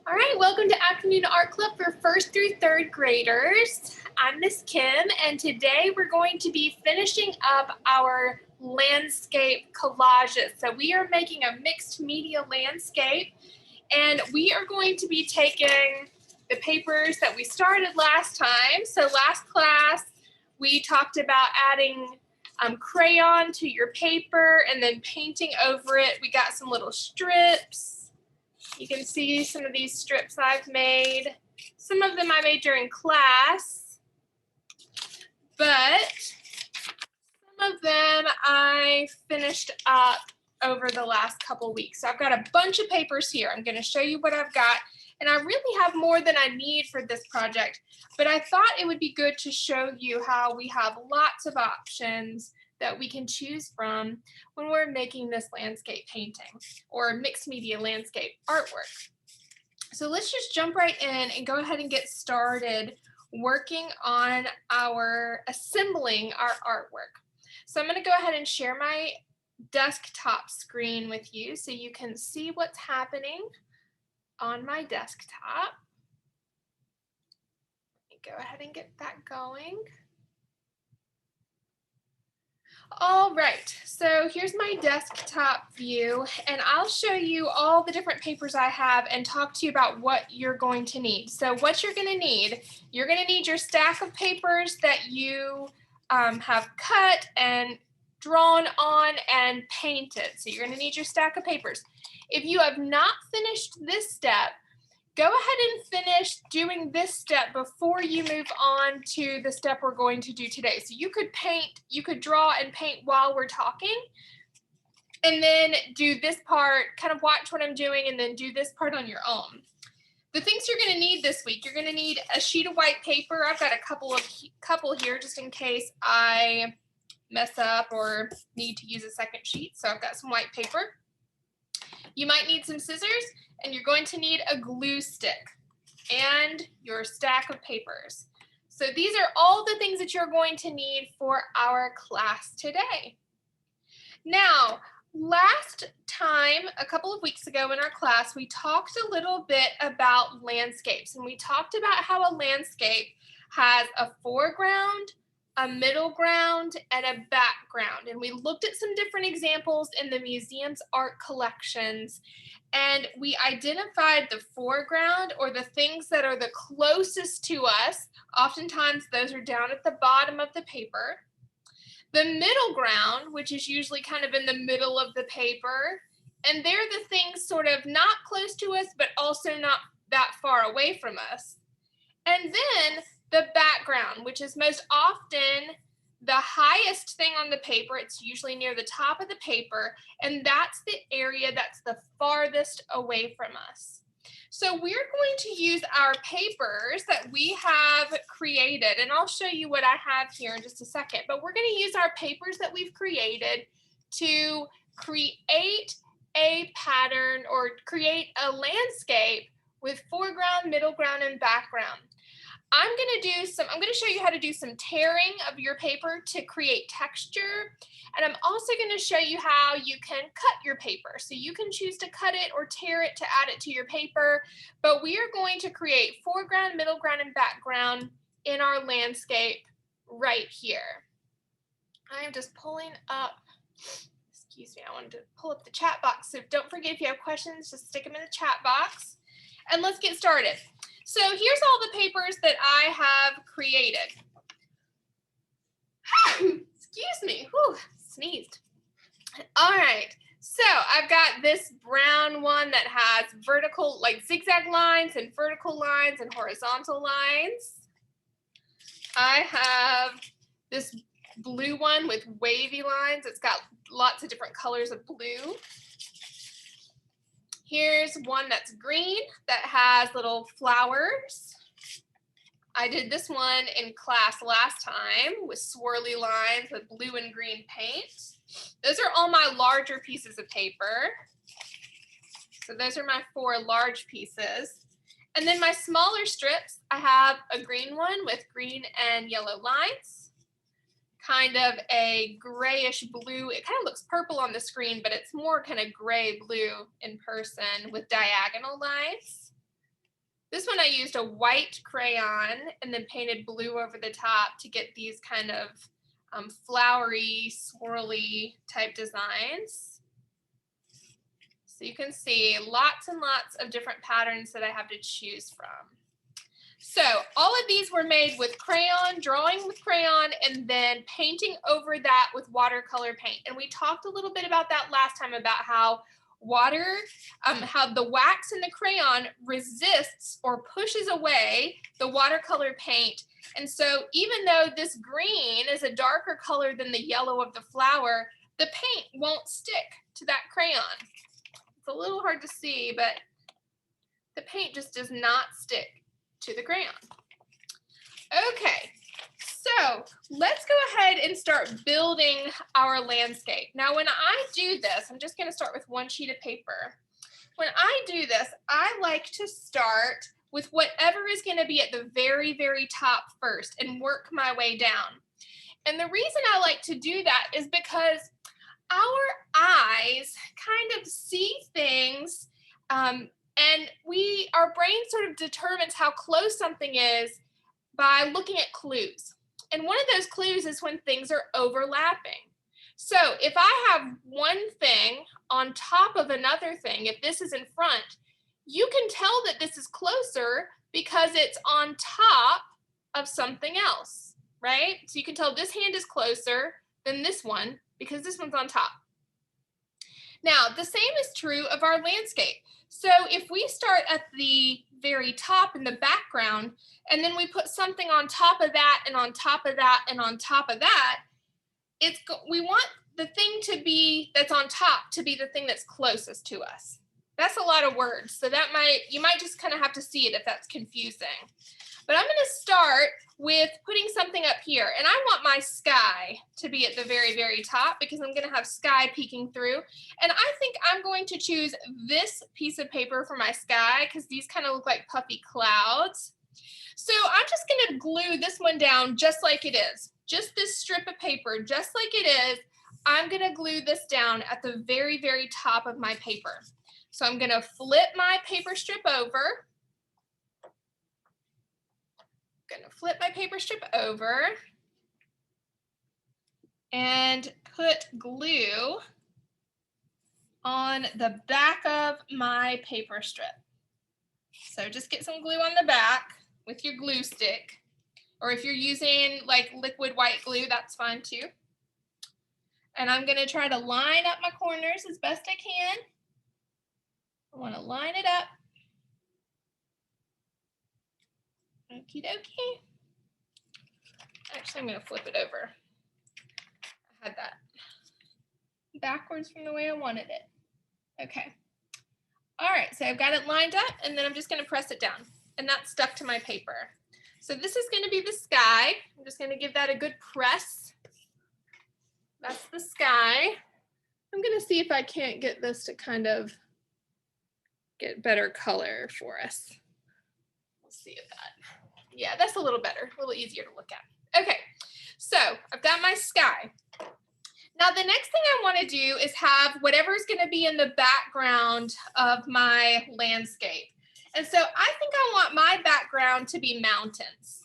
All right, welcome to Afternoon Art Club for first through third graders. I'm Miss Kim, and today we're going to be finishing up our landscape collages. So we are making a mixed media landscape, and we are going to be taking the papers that we started last time. So last class, we talked about adding crayon to your paper and then painting over it. We got some little strips. You can see some of these strips I've made. Some of them I made during class, but some of them I finished up over the last couple weeks. So I've got a bunch of papers here. I'm going to show you what I've got, and I really have more than I need for this project, but I thought it would be good to show you how we have lots of options that we can choose from when we're making this landscape painting or mixed media landscape artwork. So let's just jump right in and go ahead and get started working on assembling our artwork. So I'm going to go ahead and share my desktop screen with you so you can see what's happening on my desktop. Let me go ahead and get that going. All right, so here's my desktop view, and I'll show you all the different papers I have and talk to you about what you're going to need. So what you're going to need your stack of papers that you have cut and drawn on and painted. So you're going to need your stack of papers. If you have not finished this step, go ahead and finish doing this step before you move on to the step we're going to do today. So you could draw and paint while we're talking, and then do this part, kind of watch what I'm doing, and then do this part on your own. The things you're going to need this week, you're going to need a sheet of white paper. I've got a couple here just in case I mess up or need to use a second sheet. So I've got some white paper. You might need some scissors, and you're going to need a glue stick and your stack of papers. So these are all the things that you're going to need for our class today. Now, last time, a couple of weeks ago in our class, we talked a little bit about landscapes, and we talked about how a landscape has a foreground, a middle ground, and a background. And we looked at some different examples in the museum's art collections, and we identified the foreground, or the things that are the closest to us. Oftentimes those are down at the bottom of the paper. The middle ground, which is usually kind of in the middle of the paper, and they're the things sort of not close to us, but also not that far away from us. And then the background, which is most often the highest thing on the paper. It's usually near the top of the paper, and that's the area that's the farthest away from us. So we're going to use our papers that we have created, and I'll show you what I have here in just a second, but we're going to use our papers that we've created to create a pattern or create a landscape with foreground, middle ground, and background. I'm going to show you how to do some tearing of your paper to create texture. And I'm also going to show you how you can cut your paper. So you can choose to cut it or tear it to add it to your paper. But we are going to create foreground, middle ground, and background in our landscape right here. I am just pulling up, excuse me, I wanted to pull up the chat box. So don't forget, if you have questions, just stick them in the chat box. And let's get started. So here's all the papers that I have created. Excuse me, whew, sneezed. All right, so I've got this brown one that has vertical, like zigzag lines and vertical lines and horizontal lines. I have this blue one with wavy lines. It's got lots of different colors of blue. Here's one that's green that has little flowers. I did this one in class last time with swirly lines with blue and green paint. Those are all my larger pieces of paper. So those are my 4 large pieces. And then my smaller strips, I have a green one with green and yellow lines. Kind of a grayish blue. It kind of looks purple on the screen, but it's more kind of gray blue in person with diagonal lines. This one I used a white crayon and then painted blue over the top to get these kind of flowery, swirly type designs. So you can see lots and lots of different patterns that I have to choose from. So all of these were made with crayon, drawing with crayon, and then painting over that with watercolor paint. And we talked a little bit about that last time, about how how the wax in the crayon resists or pushes away the watercolor paint. And so even though this green is a darker color than the yellow of the flower, the paint won't stick to that crayon. It's a little hard to see, but the paint just does not stick to the crayon. Okay, so let's go ahead and start building our landscape. Now, when I do this, I'm just going to start with one sheet of paper. When I do this, I like to start with whatever is going to be at the very, very top first and work my way down. And the reason I like to do that is because our eyes kind of see things, and our brain sort of determines how close something is by looking at clues. And one of those clues is when things are overlapping. So if I have one thing on top of another thing, if this is in front, you can tell that this is closer because it's on top of something else, right? So you can tell this hand is closer than this one because this one's on top. Now, the same is true of our landscape. So if we start at the very top in the background, and then we put something on top of that, and on top of that, and on top of that, we want the thing that's on top to be the thing that's closest to us. That's a lot of words, so you might just kind of have to see it if that's confusing. But I'm going to start with putting something up here, and I want my sky to be at the very, very top because I'm going to have sky peeking through. And I think I'm going to choose this piece of paper for my sky because these kind of look like puffy clouds. So I'm just going to glue this one down just like it is. Just this strip of paper, just like it is, I'm going to glue this down at the very, very top of my paper. So I'm going to flip my paper strip over. And put glue on the back of my paper strip. So just get some glue on the back with your glue stick, or if you're using like liquid white glue, that's fine too. And I'm going to try to line up my corners as best I can. I want to line it up. Okie dokie. Actually, I'm going to flip it over. I had that backwards from the way I wanted it. Okay. All right, so I've got it lined up, and then I'm just going to press it down, and that's stuck to my paper. So this is going to be the sky. I'm just going to give that a good press. That's the sky. I'm going to see if I can't get this to kind of get better color for us. We'll see if that, yeah, that's a little better, a little easier to look at. Okay, so I've got my sky. Now the next thing I want to do is have whatever's going to be in the background of my landscape. And so I think I want my background to be mountains.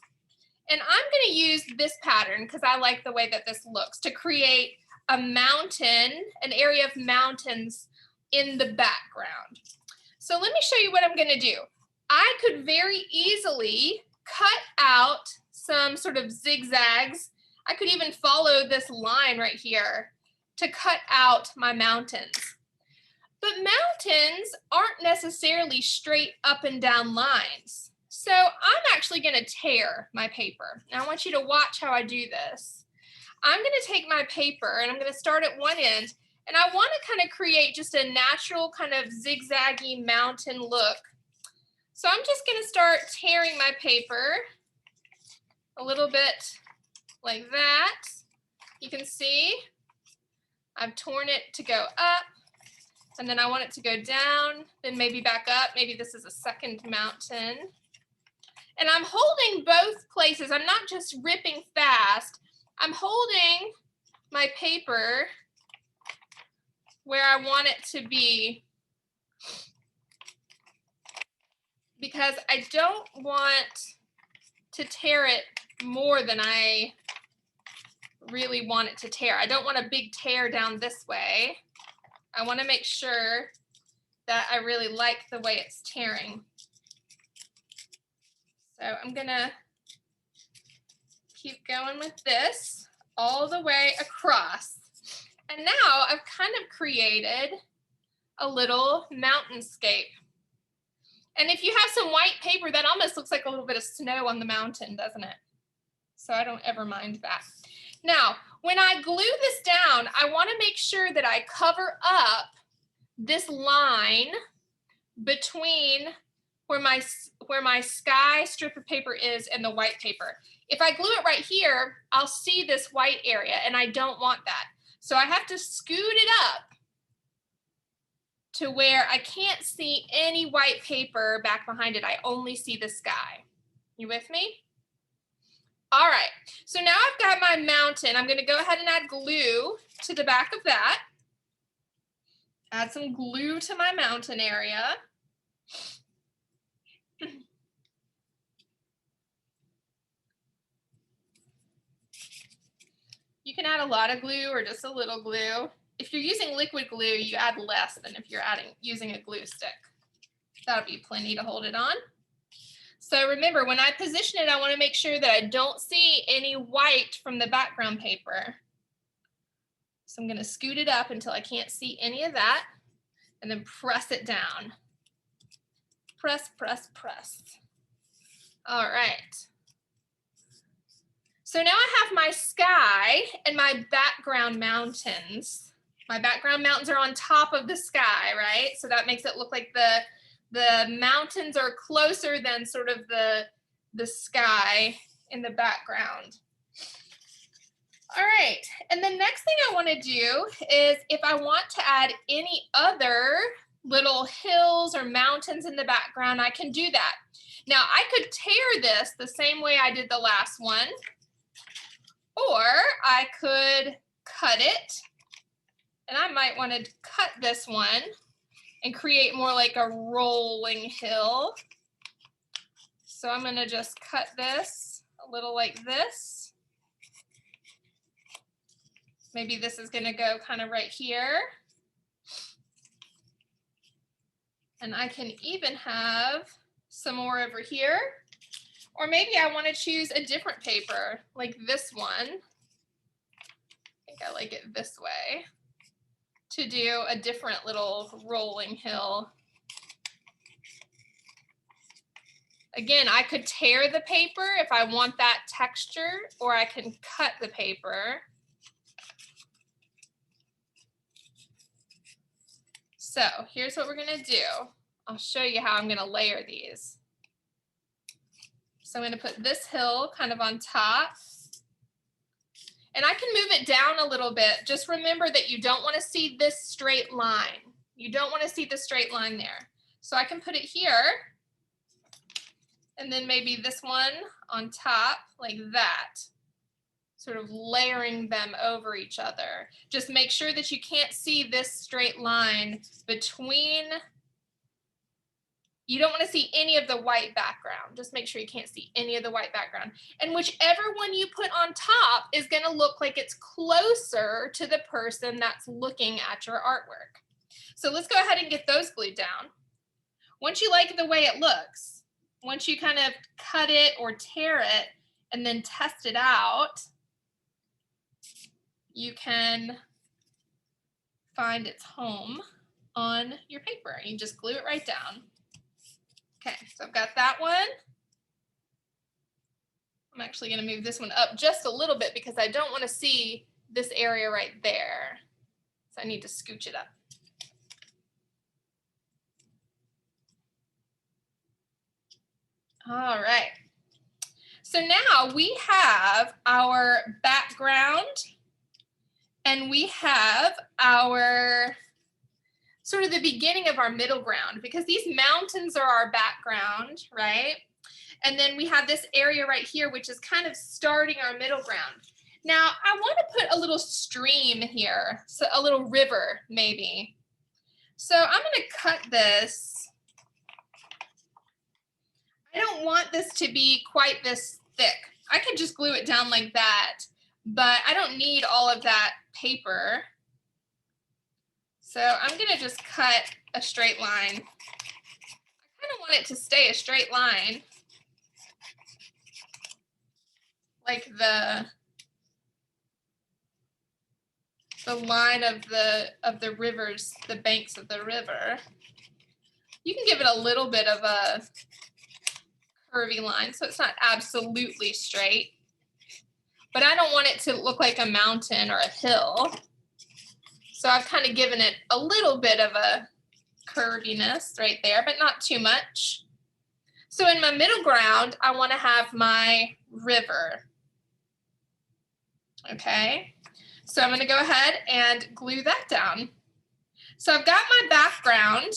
And I'm going to use this pattern because I like the way that this looks, to create a mountain, an area of mountains in the background. So let me show you what I'm going to do. I could very easily cut out some sort of zigzags. I could even follow this line right here to cut out my mountains. But mountains aren't necessarily straight up and down lines. So I'm actually going to tear my paper. Now I want you to watch how I do this. I'm going to take my paper and I'm going to start at one end, and I want to kind of create just a natural kind of zigzaggy mountain look. So I'm just going to start tearing my paper a little bit like that. You can see I've torn it to go up, and then I want it to go down, then maybe back up. Maybe this is a second mountain. And I'm holding both places. I'm not just ripping fast. I'm holding my paper where I want it to be. because I don't want to tear it more than I really want it to tear. I don't want a big tear down this way. I want to make sure that I really like the way it's tearing. So I'm gonna keep going with this all the way across. And now I've kind of created a little mountainscape. And if you have some white paper, that almost looks like a little bit of snow on the mountain, doesn't it? So I don't ever mind that. Now, when I glue this down, I want to make sure that I cover up this line between where my sky strip of paper is and the white paper. If I glue it right here, I'll see this white area, and I don't want that. So I have to scoot it up to where I can't see any white paper back behind it. I only see the sky. You with me? All right, so now I've got my mountain. I'm gonna go ahead and add glue to the back of that. Add some glue to my mountain area. You can add a lot of glue or just a little glue. If you're using liquid glue, you add less than if you're using a glue stick. That'll be plenty to hold it on. So remember, when I position it, I want to make sure that I don't see any white from the background paper. So I'm going to scoot it up until I can't see any of that, and then press it down. Press, press, press. All right. So now I have my sky and my background mountains. My background mountains are on top of the sky, right? So that makes it look like the mountains are closer than sort of the sky in the background. All right, and the next thing I want to do is if I want to add any other little hills or mountains in the background, I can do that. Now I could tear this the same way I did the last one, or I could cut it, and I might want to cut this one and create more like a rolling hill. So I'm going to just cut this a little like this. Maybe this is going to go kind of right here. And I can even have some more over here. Or maybe I want to choose a different paper, like this one. I think I like it this way, to do a different little rolling hill. Again, I could tear the paper if I want that texture, or I can cut the paper. So here's what we're going to do. I'll show you how I'm going to layer these. So I'm going to put this hill kind of on top. And I can move it down a little bit. Just remember that you don't want to see this straight line. You don't want to see the straight line there. So I can put it here. And then maybe this one on top like that. Sort of layering them over each other. Just make sure that you can't see this straight line between. You don't want to see any of the white background. Just make sure you can't see any of the white background. And whichever one you put on top is going to look like it's closer to the person that's looking at your artwork. So let's go ahead and get those glued down. Once you like the way it looks, once you kind of cut it or tear it and then test it out, you can find its home on your paper. You just glue it right down. Okay, so I've got that one. I'm actually going to move this one up just a little bit because I don't want to see this area right there. So I need to scooch it up. All right. So now we have our background and we have our sort of the beginning of our middle ground, because these mountains are our background, right? And then we have this area right here, which is kind of starting our middle ground. Now, I want to put a little stream here, so a little river maybe. So I'm going to cut this don't want this to be quite this thick. I could just glue it down like that, but I don't need all of that paper. So I'm going to just cut a straight line. I kind of want it to stay a straight line, like the line of the rivers, the banks of the river. You can give it a little bit of a curvy line so it's not absolutely straight, but I don't want it to look like a mountain or a hill. So I've kind of given it a little bit of a curviness right there, but not too much. So in my middle ground, I want to have my river. Okay, so I'm going to go ahead and glue that down. So I've got my background,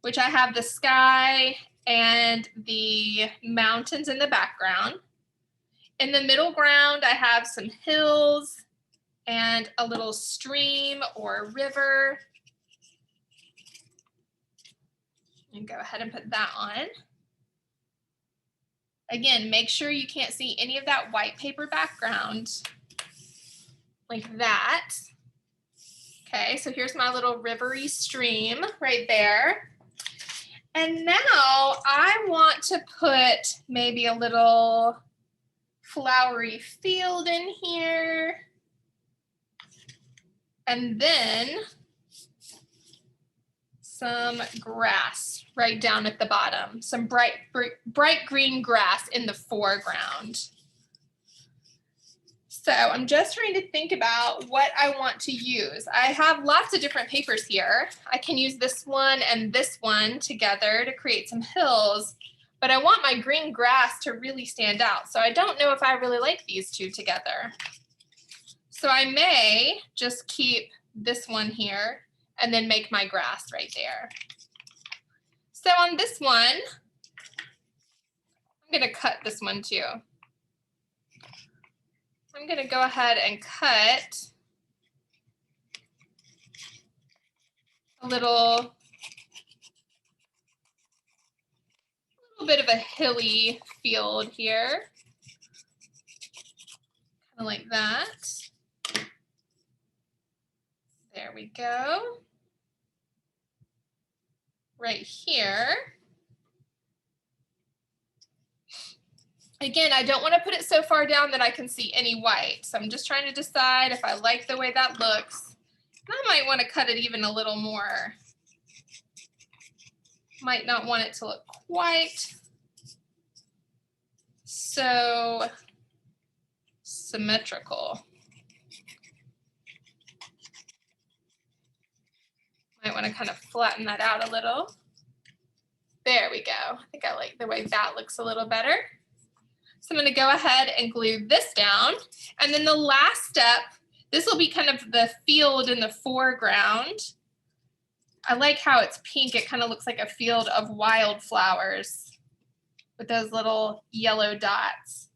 which I have the sky and the mountains in the background. In the middle ground, I have some hills and a little stream or river. And go ahead and put that on. Again, make sure you can't see any of that white paper background like that. Okay, so here's my little rivery stream right there. And now I want to put maybe a little flowery field in here. And then some grass right down at the bottom, some bright green grass in the foreground. So I'm just trying to think about what I want to use. I have lots of different papers here. I can use this one and this one together to create some hills, but I want my green grass to really stand out. So I don't know if I really like these two together. So I may just keep this one here and then make my grass right there. So on this one, I'm going to cut this one too. I'm going to go ahead and cut a little bit of a hilly field here, kind of like that. There we go. Right here. Again, I don't want to put it so far down that I can see any white. So I'm just trying to decide if I like the way that looks. And I might want to cut it even a little more. Might not want it to look quite so symmetrical. Might want to kind of flatten that out a little. There we go. I think I like the way that looks a little better. So I'm going to go ahead and glue this down. And then the last step, this will be kind of the field in the foreground. I like how it's pink. It kind of looks like a field of wildflowers with those little yellow dots.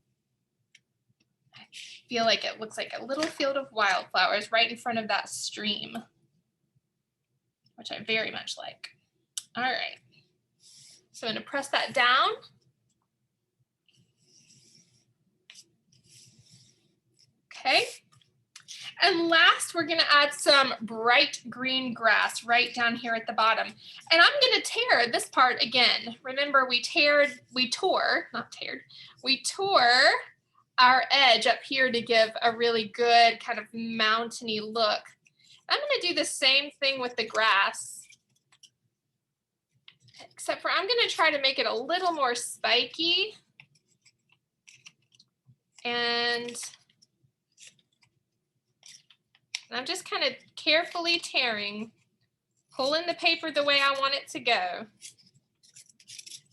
I feel like it looks like a little field of wildflowers right in front of that stream, which I very much like. All right. So I'm going to press that down. Okay. And last, we're going to add some bright green grass right down here at the bottom. And I'm going to tear this part again. Remember, we tore our edge up here to give a really good kind of mountainy look. I'm going to do the same thing with the grass, except for I'm going to try to make it a little more spiky. And I'm just kind of carefully tearing, pulling the paper the way I want it to go.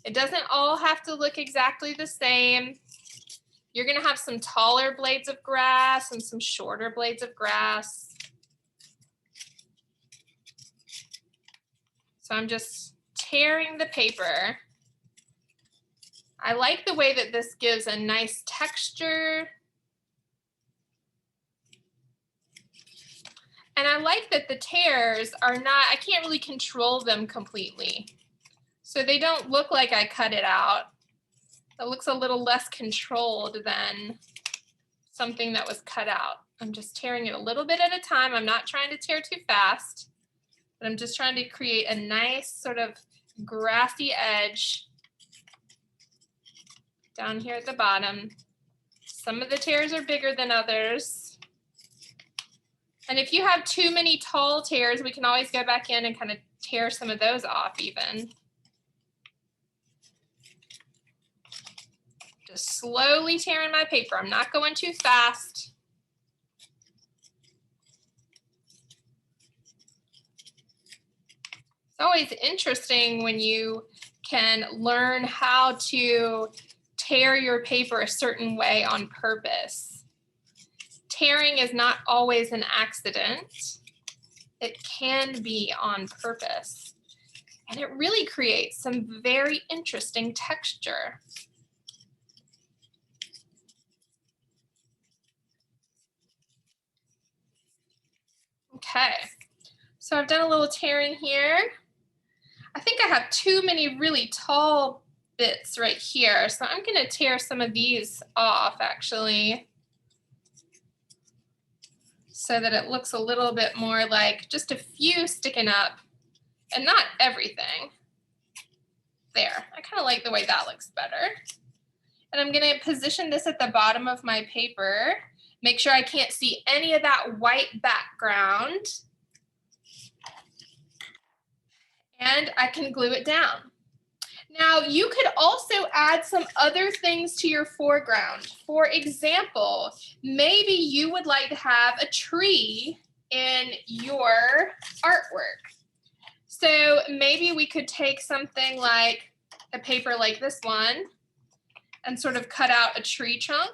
It doesn't all have to look exactly the same. You're going to have some taller blades of grass and some shorter blades of grass. So I'm just tearing the paper. I like the way that this gives a nice texture. And I like that the tears are not, I can't really control them completely. So they don't look like I cut it out. It looks a little less controlled than something that was cut out. I'm just tearing it a little bit at a time. I'm not trying to tear too fast, but I'm just trying to create a nice sort of grassy edge down here at the bottom. Some of the tears are bigger than others. And if you have too many tall tears, we can always go back in and kind of tear some of those off even. Just slowly tearing my paper. I'm not going too fast. It's always interesting when you can learn how to tear your paper a certain way on purpose. Tearing is not always an accident. It can be on purpose. And it really creates some very interesting texture. Okay, so I've done a little tearing here. I think I have too many really tall bits right here, so I'm going to tear some of these off actually, so that it looks a little bit more like just a few sticking up and not everything. There, I kind of like the way that looks better. And I'm going to position this at the bottom of my paper. Make sure I can't see any of that white background. And I can glue it down. Now, you could also add some other things to your foreground. For example, maybe you would like to have a tree in your artwork. So maybe we could take something like a paper like this one and sort of cut out a tree chunk.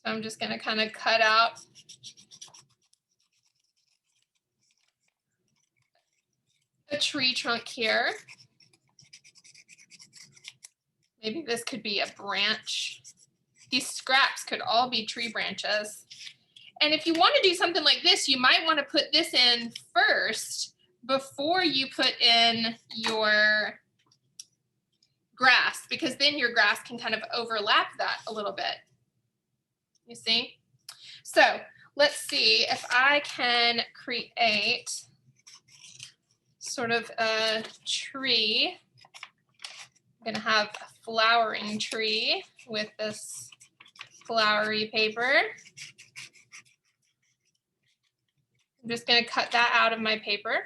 So I'm just going to kind of cut out a tree trunk here. Maybe this could be a branch. These scraps could all be tree branches. And if you want to do something like this, you might want to put this in first before you put in your grass, because then your grass can kind of overlap that a little bit. You see? So let's see if I can create sort of a tree. I'm going to have a flowering tree with this flowery paper. I'm just going to cut that out of my paper.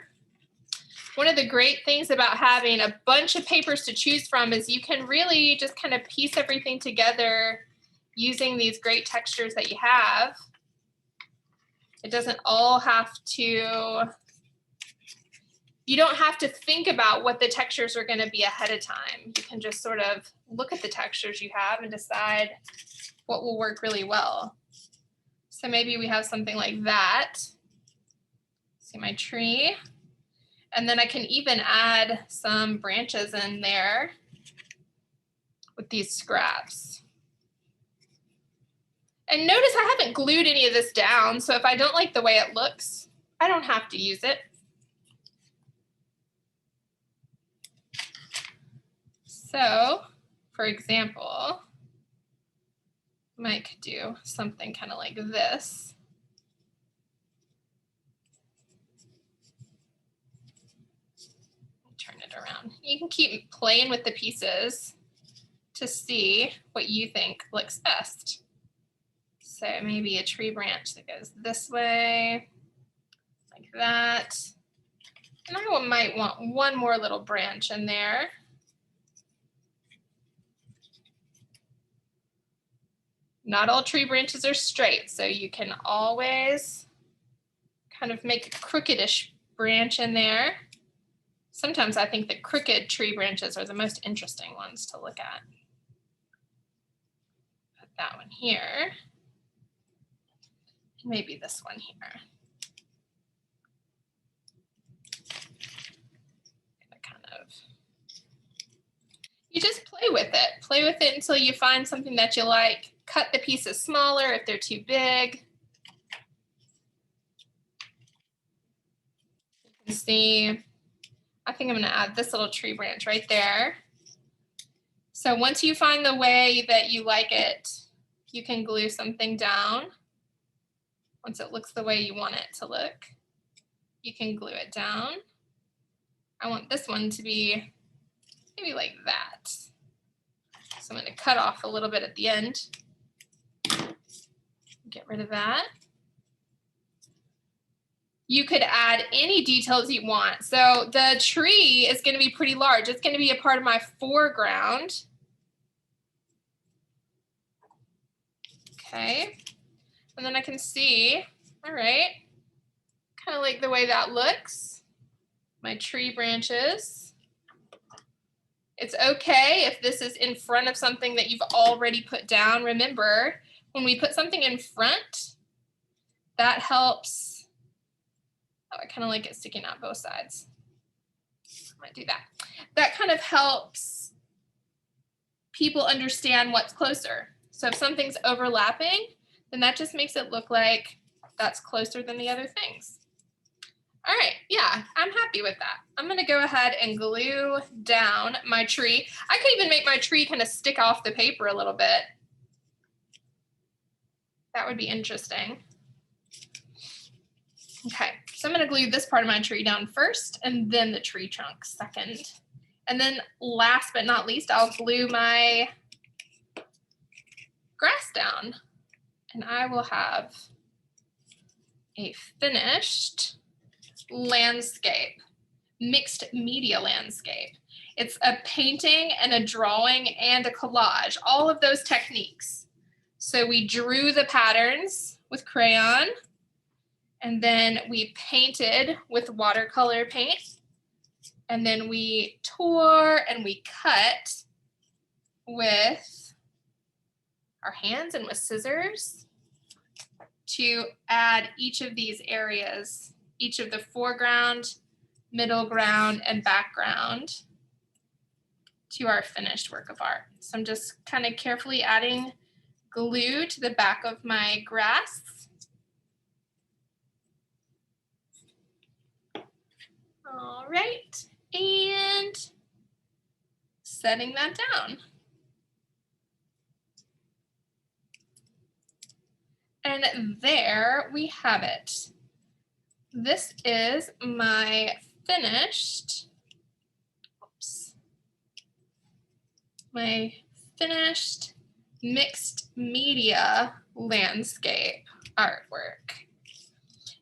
One of the great things about having a bunch of papers to choose from is you can really just kind of piece everything together using these great textures that you have. It doesn't all have to, you don't have to think about what the textures are going to be ahead of time. You can just sort of look at the textures you have and decide what will work really well. So maybe we have something like that. See my tree. And then I can even add some branches in there with these scraps. And notice I haven't glued any of this down, so if I don't like the way it looks, I don't have to use it. So, for example, I might do something kind of like this. Turn it around. You can keep playing with the pieces to see what you think looks best. So maybe a tree branch that goes this way, like that. And I might want one more little branch in there. Not all tree branches are straight, so you can always kind of make a crookedish branch in there. Sometimes I think that crooked tree branches are the most interesting ones to look at. Put that one here. Maybe this one here. Kind of. You just play with it. Play with it until you find something that you like. Cut the pieces smaller if they're too big. You can see I think I'm going to add this little tree branch right there. So once you find the way that you like it, you can glue something down. Once it looks the way you want it to look, you can glue it down. I want this one to be maybe like that. So I'm going to cut off a little bit at the end. Get rid of that. You could add any details you want. So the tree is going to be pretty large. It's going to be a part of my foreground. Okay. And then I can see, all right, kind of like the way that looks. My tree branches. It's okay if this is in front of something that you've already put down. Remember, when we put something in front, that helps. Oh, I kind of like it sticking out both sides. I might do that. That kind of helps people understand what's closer. So if something's overlapping, then that just makes it look like that's closer than the other things. All right, yeah, I'm happy with that. I'm gonna go ahead and glue down my tree. I could even make my tree kind of stick off the paper a little bit. That would be interesting. Okay, so I'm gonna glue this part of my tree down first and then the tree trunk second. And then last but not least, I'll glue my grass down. And I will have a finished landscape, mixed media landscape. It's a painting and a drawing and a collage, all of those techniques. So we drew the patterns with crayon, and then we painted with watercolor paint, and then we tore and we cut with our hands and with scissors to add each of these areas, each of the foreground, middle ground, and background to our finished work of art. So I'm just kind of carefully adding glue to the back of my grass. All right, and setting that down. And there we have it. This is my finished, mixed media landscape artwork.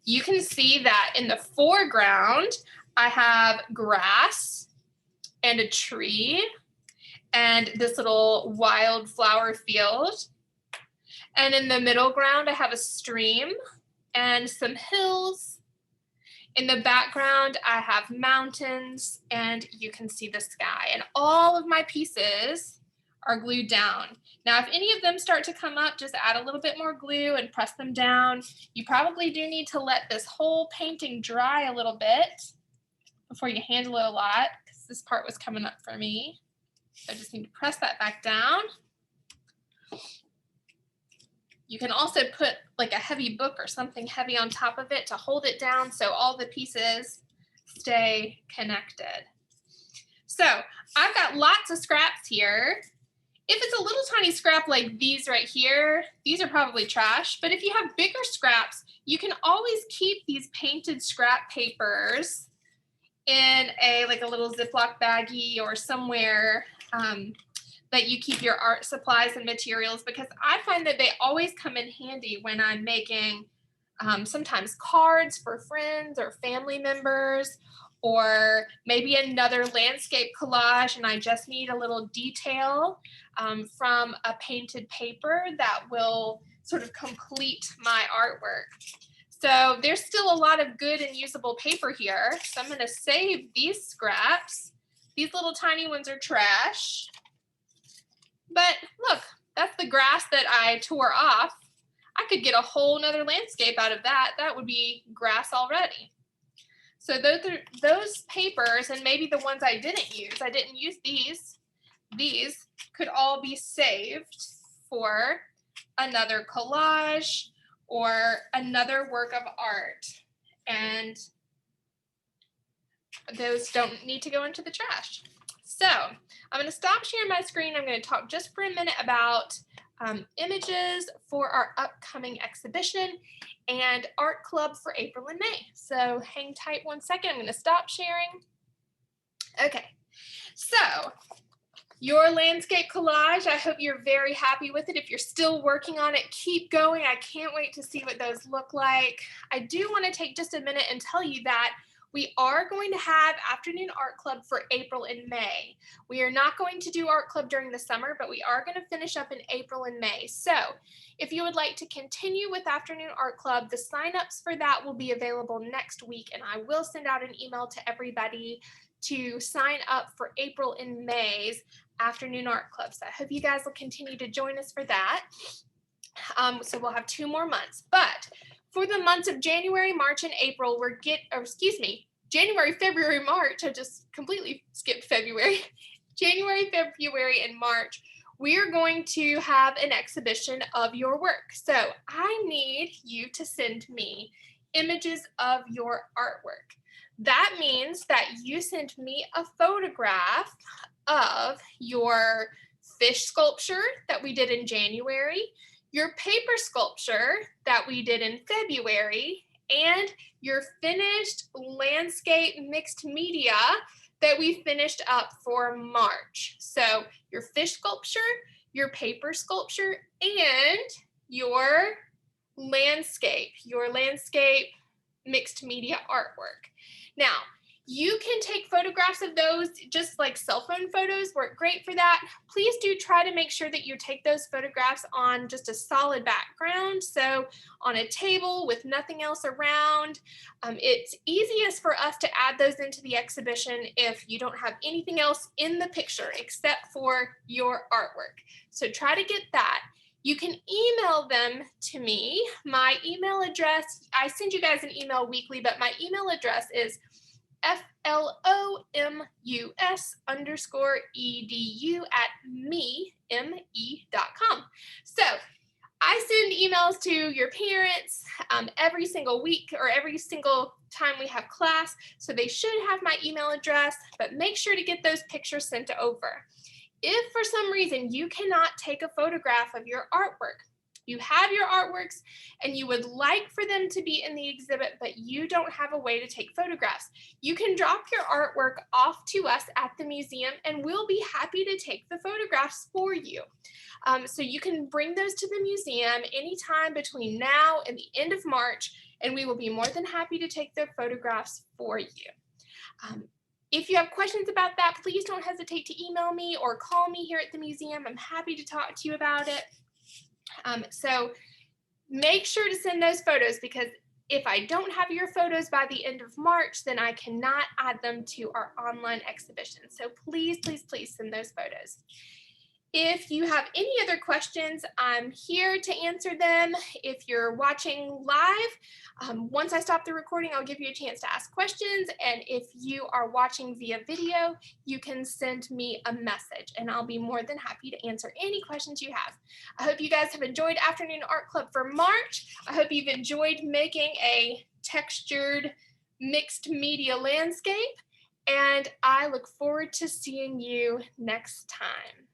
You can see that in the foreground, I have grass and a tree and this little wildflower field. And in the middle ground, I have a stream and some hills. In the background, I have mountains and you can see the sky. And all of my pieces are glued down. Now, if any of them start to come up, just add a little bit more glue and press them down. You probably do need to let this whole painting dry a little bit before you handle it a lot, because this part was coming up for me. So I just need to press that back down. You can also put like a heavy book or something heavy on top of it to hold it down so all the pieces stay connected. So I've got lots of scraps here. If it's a little tiny scrap like these right here, these are probably trash, but if you have bigger scraps, you can always keep these painted scrap papers in a little Ziploc baggie or somewhere that you keep your art supplies and materials, because I find that they always come in handy when I'm making sometimes cards for friends or family members, or maybe another landscape collage and I just need a little detail from a painted paper that will sort of complete my artwork. So there's still a lot of good and usable paper here. So I'm going to save these scraps. These little tiny ones are trash. But look, that's the grass that I tore off. I could get a whole nother landscape out of that. That would be grass already. So those papers, and maybe the ones I didn't use these. These could all be saved for another collage or another work of art. And Those don't need to go into the trash. So I'm going to stop sharing my screen. I'm going to talk just for a minute about images for our upcoming exhibition and art club for April and May. So hang tight one second. I'm going to stop sharing. Okay, so your landscape collage, I hope you're very happy with it. If you're still working on it, keep going. I can't wait to see what those look like. I do want to take just a minute and tell you that we are going to have afternoon art club for April and May. We are not going to do art club during the summer, but we are going to finish up in April and May. So if you would like to continue with afternoon art club, the signups for that will be available next week, and I will send out an email to everybody to sign up for April and May's afternoon art club. So I hope you guys will continue to join us for that. So we'll have 2 more months, but for the months of January, March, and April, January, February, March, I just completely skipped February. January, February, and March, we are going to have an exhibition of your work. So I need you to send me images of your artwork. That means that you send me a photograph of your fish sculpture that we did in January, your paper sculpture that we did in February, and your finished landscape mixed media that we finished up for March. So your fish sculpture, your paper sculpture, and your landscape mixed media artwork. Now, you can take photographs of those, just like cell phone photos work great for that. Please do try to make sure that you take those photographs on just a solid background. So on a table with nothing else around. It's easiest for us to add those into the exhibition if you don't have anything else in the picture except for your artwork. So try to get that. You can email them to me. My email address, I send you guys an email weekly, but my email address is FLOMUS_EDU@me.com. So I send emails to your parents every single week or every single time we have class. So they should have my email address, but make sure to get those pictures sent over. If for some reason you cannot take a photograph of your artwork, you have your artworks and you would like for them to be in the exhibit, but you don't have a way to take photographs, you can drop your artwork off to us at the museum and we'll be happy to take the photographs for you. So you can bring those to the museum anytime between now and the end of March, and we will be more than happy to take the photographs for you. If you have questions about that, please don't hesitate to email me or call me here at the museum. I'm happy to talk to you about it. So make sure to send those photos, because if I don't have your photos by the end of March, then I cannot add them to our online exhibition. So please, please, please send those photos. If you have any other questions, I'm here to answer them. If you're watching live, once I stop the recording, I'll give you a chance to ask questions. And if you are watching via video, you can send me a message and I'll be more than happy to answer any questions you have. I hope you guys have enjoyed Afternoon Art Club for March. I hope you've enjoyed making a textured mixed media landscape. And I look forward to seeing you next time.